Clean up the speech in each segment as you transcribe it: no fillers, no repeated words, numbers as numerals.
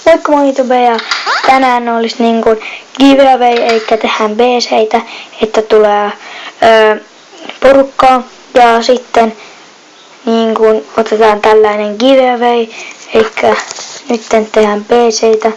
Moikka moi YouTube, ja tänään olisi niin kuin giveaway, eli tehdään BC:itä, että tulee porukkaa ja sitten niin kuin otetaan tällainen giveaway, eli nyt tehdään BC:itä.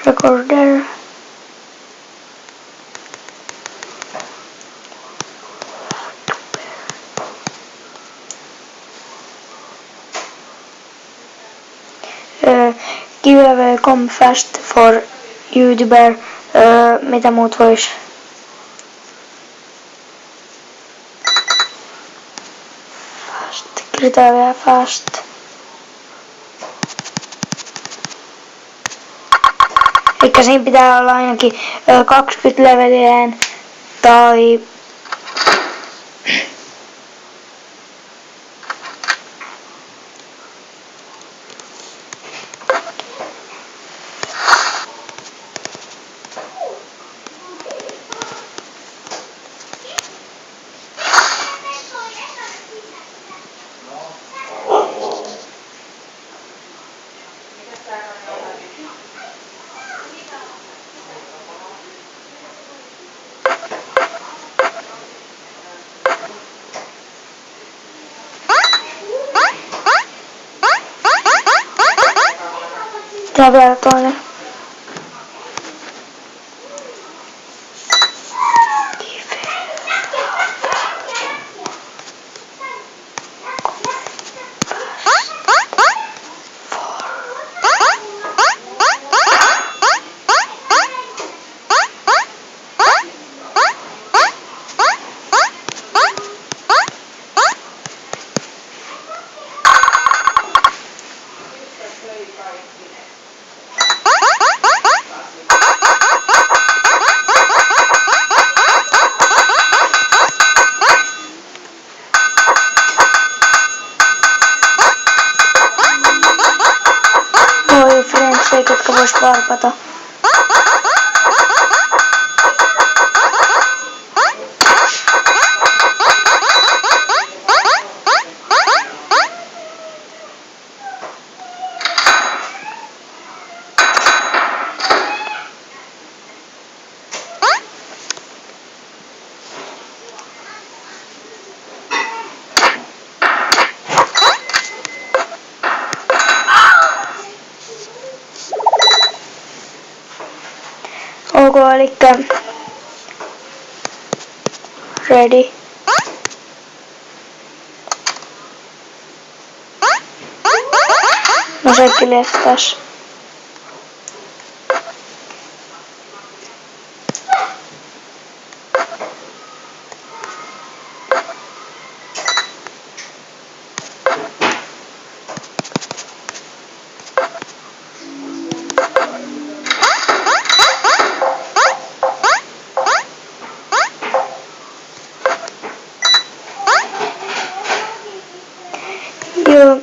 Recorder. Giveaway come fast for YouTuber. Mitä muut vois? Fast. Kirjoitetaan vielä fast. Eikä siinä pitää olla ainakin 20 levelien tai tää vielä toinen. Jotka vois varpata. Ok, elikkä ready. No se kyllä taas. Joo.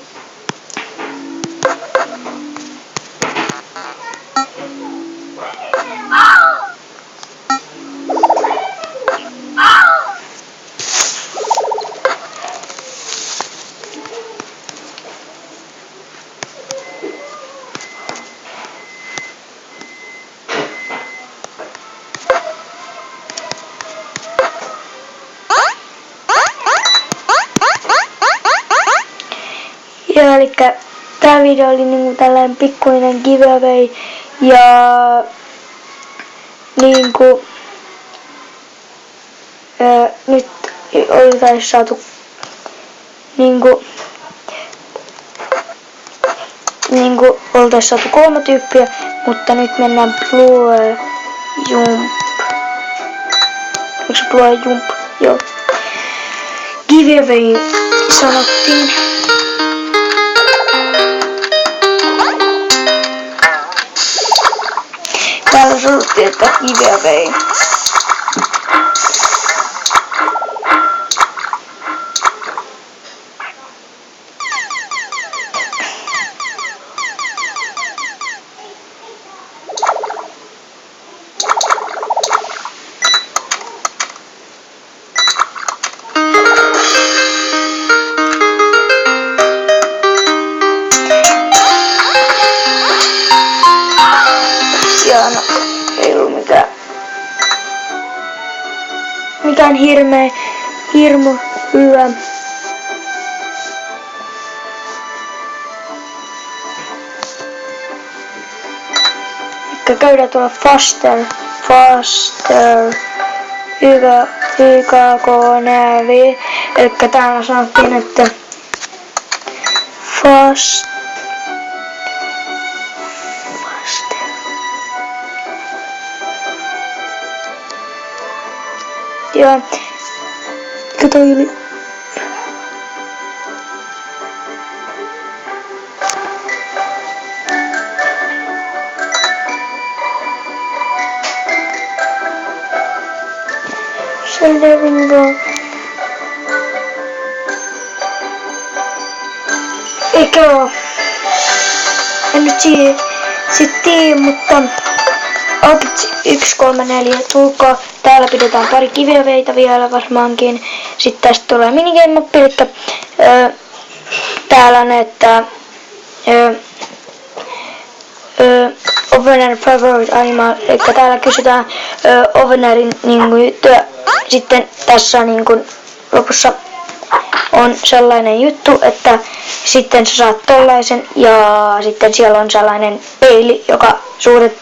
Ja elikkä tää video oli niinku tällainen pikkuinen giveaway ja niinku nyt oltais saatu niinku oltais saatu 3 tyyppiä, mutta nyt mennään Blue Jump. Eiks Blue Jump? Joo. Giveaway sanottiin. Täällä sanottiin, että giveaway. ihan hirmu hyvä. Käydään tuolla faster. YKK-nävi. Elikkä täällä sanottiin, että faster. Ja kato yli. Eikä oo. En nyt sit tiedä, mutta Act 134 tulkaa. Täällä pidetään pari kiviöveitä vielä varmaankin. Sitten tästä tulee minigame-mappi, eli täällä on, että Ovener favorite animal, eli täällä kysytään Ovenerin niinku juttuja. Sitten tässä niinku lopussa on sellainen juttu, että sitten sä saat tollaisen ja sitten siellä on sellainen peili, joka suuret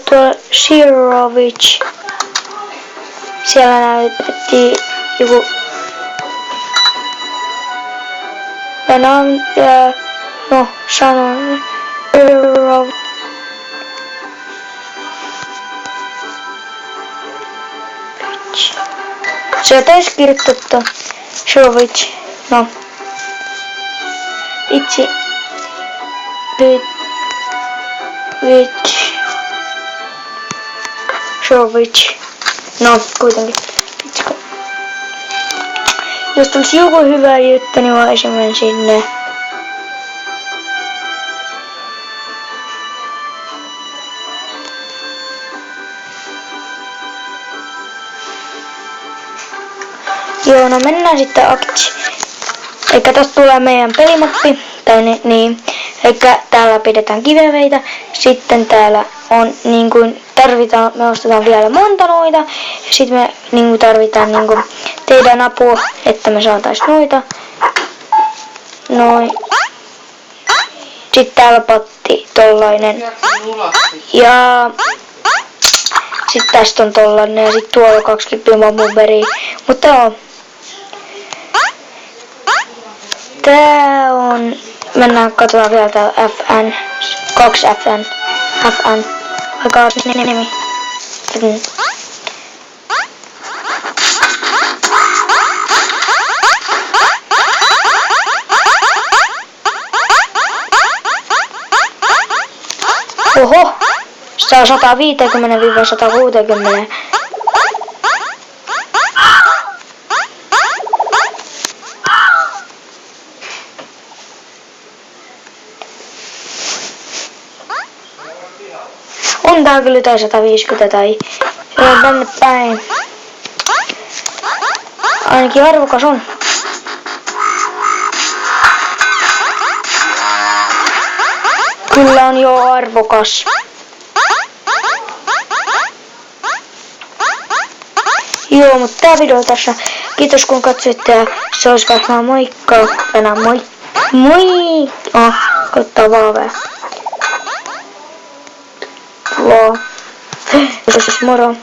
tuolla Shirovich. Siellä näytettiin joku no sanon se taisi kirjoittaa Shirovich. No itse Shirovich. No kuitenkin. Jos tulisi joku hyvä juttu, niin mä esimerkiksi sinne. Joo, no mennään sitten Act. Eikä tästä tulee meidän pelimappi. Tai niin. Eikä täällä pidetään kiveveitä. Sitten täällä on niin kuin tarvitaan, me ostetaan vielä monta noita. Ja sitten me niin kuin tarvitaan niin kuin teidän apua, että me saatais noita. Noin. Sitten täällä patti tollainen. Ja sitten tästä on tollainen ja sitten tuolla 20 bambuberia. Mutta joo. Tää on, mennään katsotaan vielä tää FN, 2 FN, aika nimi. Oho, se on 150-160. On tää kyllä jotain 150 tai tänne päin. Ainakin arvokas on. Kyllä on jo arvokas. Joo, mutta tää video tässä. Kiitos kun katsoitte ja se olisi varmaan moikka. Tänään moi. Koittaa vaan Wow. Moro.